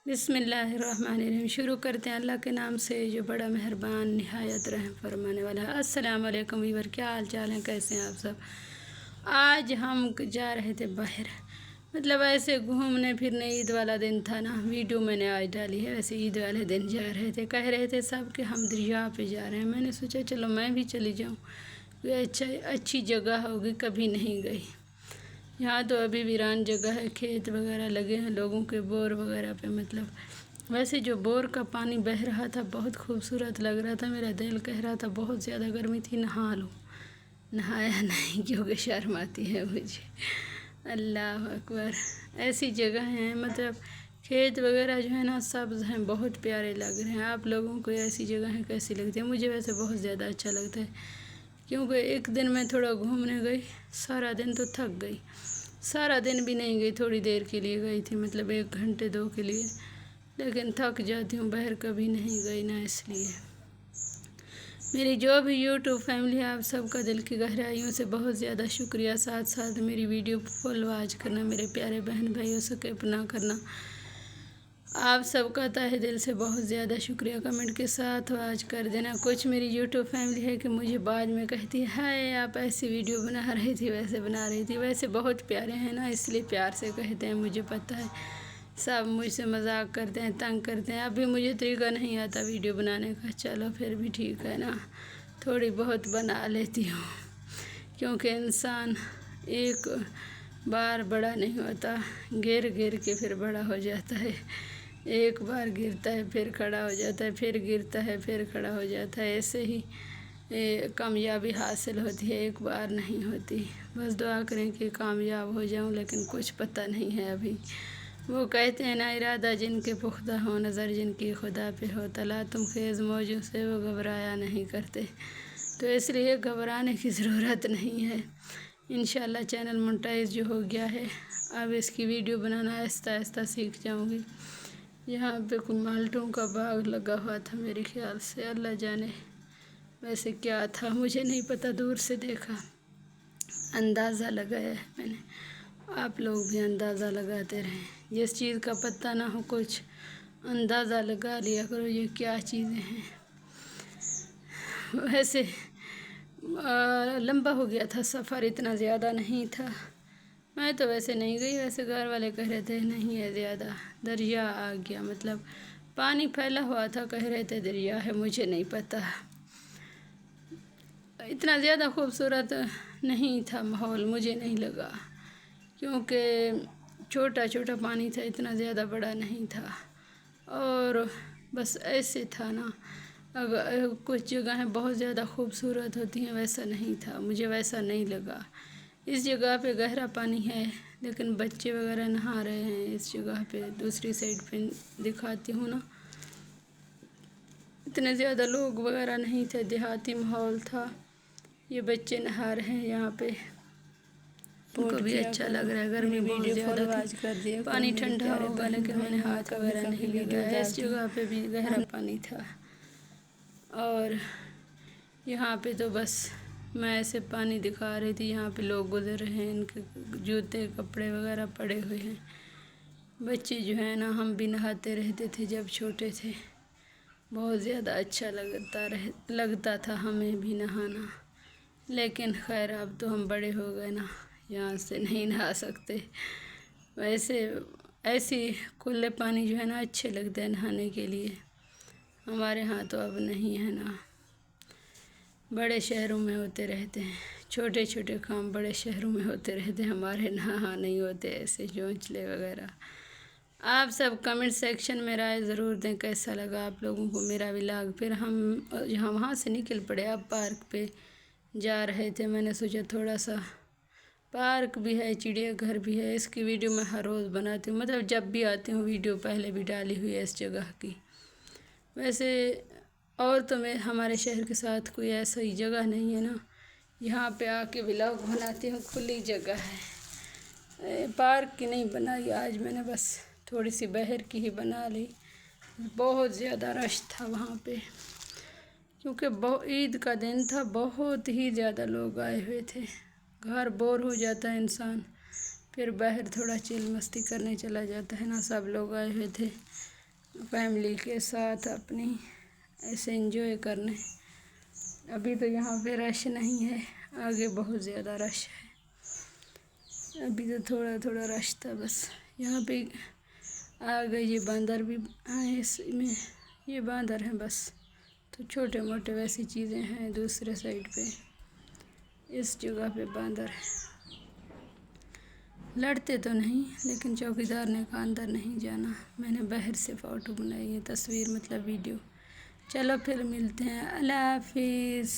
بسم اللہ الرحمن الرحیم۔ شروع کرتے ہیں اللہ کے نام سے جو بڑا مہربان نہایت رحم فرمانے والا ہے۔ السلام علیکم ویور، کیا حال چال ہیں، کیسے ہیں آپ سب؟ آج ہم جا رہے تھے باہر، مطلب ایسے گھومنے پھرنے۔ عید والا دن تھا نا، ویڈیو میں نے آج ڈالی ہے۔ ویسے عید والے دن جا رہے تھے، کہہ رہے تھے سب کہ ہم دریا پہ جا رہے ہیں۔ میں نے سوچا چلو میں بھی چلی جاؤں، کوئی اچھی جگہ ہوگی، کبھی نہیں گئی۔ یہاں تو ابھی ویران جگہ ہے، کھیت وغیرہ لگے ہیں لوگوں کے، بور وغیرہ پہ مطلب ویسے جو بور کا پانی بہہ رہا تھا بہت خوبصورت لگ رہا تھا۔ میرا دل کہہ رہا تھا بہت زیادہ گرمی تھی، نہا لوں، نہایا نہیں کیونکہ شرم آتی ہے مجھے۔ اللہ اکبر، ایسی جگہ ہیں مطلب کھیت وغیرہ جو ہے نا سبز ہیں، بہت پیارے لگ رہے ہیں۔ آپ لوگوں کو ایسی جگہیں کیسی لگتی ہیں؟ مجھے ویسے بہت زیادہ اچھا لگتا ہے، کیونکہ ایک دن میں تھوڑا گھومنے گئی، سارا دن تو تھک گئی۔ سارا دن بھی نہیں گئی، تھوڑی دیر کے لیے گئی تھی، مطلب 1 گھنٹے 2 کے لیے، لیکن تھک جاتی ہوں، باہر کبھی نہیں گئی نا، اس لیے۔ میری جو بھی یوٹیوب فیملی ہے، آپ سب کا دل کی گہرائیوں سے بہت زیادہ شکریہ۔ ساتھ ساتھ میری ویڈیو فل واچ کرنا، میرے پیارے بہن بھائیوں سے اپنا کرنا، آپ سب کا تہہ دل سے بہت زیادہ شکریہ۔ کمنٹ کے ساتھ واچ کر دینا۔ کچھ میری یوٹیوب فیملی ہے کہ مجھے بعد میں کہتی ہے آپ ایسی ویڈیو بنا رہی تھی، ویسے بنا رہی تھی۔ ویسے بہت پیارے ہیں نا، اس لیے پیار سے کہتے ہیں، مجھے پتہ ہے۔ سب مجھ سے مذاق کرتے ہیں، تنگ کرتے ہیں۔ ابھی مجھے طریقہ نہیں آتا ویڈیو بنانے کا، چلو پھر بھی ٹھیک ہے نا، تھوڑی بہت بنا لیتی ہوں، کیونکہ انسان ایک بار بڑا نہیں ہوتا، گر گر کے پھر بڑا ہو جاتا ہے۔ ایک بار گرتا ہے پھر کھڑا ہو جاتا ہے، پھر گرتا ہے پھر کھڑا ہو جاتا ہے، ایسے ہی کامیابی حاصل ہوتی ہے، ایک بار نہیں ہوتی۔ بس دعا کریں کہ کامیاب ہو جاؤں، لیکن کچھ پتہ نہیں ہے ابھی۔ وہ کہتے ہیں نا، ارادہ جن کے پختہ ہو، نظر جن کی خدا پہ ہو، طلع تم خیز موجوں سے وہ گھبرایا نہیں کرتے، تو اس لیے گھبرانے کی ضرورت نہیں ہے۔ انشاءاللہ چینل مونٹائز جو ہو گیا ہے، اب اس کی ویڈیو بنانا آہستہ آہستہ سیکھ جاؤں گی۔ یہاں پہ کوئی مالٹوں کا باغ لگا ہوا تھا میرے خیال سے، اللہ جانے ویسے کیا تھا، مجھے نہیں پتہ، دور سے دیکھا، اندازہ لگایا ہے میں نے۔ آپ لوگ بھی اندازہ لگاتے رہیں، جس چیز کا پتہ نہ ہو کچھ اندازہ لگا لیا کرو یہ کیا چیزیں ہیں۔ ویسے لمبا ہو گیا تھا سفر، اتنا زیادہ نہیں تھا۔ میں تو ویسے نہیں گئی، ویسے گھر والے کہہ رہے تھے نہیں ہے زیادہ، دریا آ گیا، مطلب پانی پھیلا ہوا تھا، کہہ رہے تھے دریا ہے، مجھے نہیں پتہ۔ اتنا زیادہ خوبصورت نہیں تھا ماحول، مجھے نہیں لگا، کیونکہ چھوٹا چھوٹا پانی تھا، اتنا زیادہ بڑا نہیں تھا، اور بس ایسے تھا نا۔ اگر کچھ جگہیں بہت زیادہ خوبصورت ہوتی ہیں، ویسا نہیں تھا، مجھے ویسا نہیں لگا۔ اس جگہ پہ گہرا پانی ہے، لیکن بچے وغیرہ نہا رہے ہیں اس جگہ پہ، دوسری سائڈ پہ دکھاتی ہوں نا، اتنے زیادہ لوگ وغیرہ نہیں تھے، دیہاتی ماحول تھا۔ یہ بچے نہا رہے ہیں یہاں پہ، ان کو بھی اچھا لگ رہا ہے، گرمی بہت زیادہ تھی، پانی ٹھنڈا ہوگا، لیکن میں نے ہاتھ وغیرہ نہیں لگایا۔ اس جگہ پہ بھی گہرا پانی تھا، اور یہاں پہ تو بس میں ایسے پانی دکھا رہی تھی، یہاں پہ لوگ گزر رہے ہیں، ان کے جوتے کپڑے وغیرہ پڑے ہوئے ہیں۔ بچے جو ہیں نا، ہم بھی نہاتے رہتے تھے جب چھوٹے تھے، بہت زیادہ اچھا لگتا تھا ہمیں بھی نہانا، لیکن خیر اب تو ہم بڑے ہو گئے نا، یہاں سے نہیں نہا سکتے۔ ویسے ایسی کھلے پانی جو ہے نا اچھے لگتے ہیں نہانے کے لیے، ہمارے ہاں تو اب نہیں ہے نا، بڑے شہروں میں ہوتے رہتے ہیں، چھوٹے چھوٹے کام بڑے شہروں میں ہوتے رہتے ہیں، ہمارے یہاں نہیں ہوتے ایسے چونچلے وغیرہ۔ آپ سب کمنٹ سیکشن میں رائے ضرور دیں، کیسا لگا آپ لوگوں کو میرا ولاگ۔ پھر ہم وہاں سے نکل پڑے، اب پارک پہ جا رہے تھے۔ میں نے سوچا تھوڑا سا پارک بھی ہے، چڑیا گھر بھی ہے، اس کی ویڈیو میں ہر روز بناتی ہوں، مطلب جب بھی آتی ہوں ویڈیو پہلے بھی ڈالی ہوئی ہے اس جگہ کی۔ ویسے اور تو میں ہمارے شہر کے ساتھ کوئی ایسا ہی جگہ نہیں ہے نا، یہاں پہ آ کے ولاگ بناتی ہوں، کھلی جگہ ہے۔ پارک کی نہیں بنائی آج میں نے، بس تھوڑی سی باہر کی ہی بنا لی۔ بہت زیادہ رش تھا وہاں پہ، کیونکہ عید کا دن تھا، بہت ہی زیادہ لوگ آئے ہوئے تھے۔ گھر بور ہو جاتا ہے انسان، پھر باہر تھوڑا چل مستی کرنے چلا جاتا ہے نا. سب لوگ آئے ہوئے تھے فیملی کے ساتھ اپنی ایسے انجوائے کرنے. ابھی تو یہاں پہ رش نہیں ہے، آگے بہت زیادہ رش ہے. ابھی تو تھوڑا تھوڑا رش تھا بس. یہاں پہ آگے یہ باندر بھی آئے اس میں، یہ باندر ہیں بس. تو چھوٹے موٹے ویسی چیزیں ہیں دوسرے سائڈ پہ. اس جگہ پہ باندر ہے. لڑتے تو نہیں لیکن چوکیدار نے کہا اندر نہیں جانا. میں نے باہر سے فوٹو بنائی ہے، تصویر مطلب ویڈیو. چلو پھر ملتے ہیں. اللہ حافظ.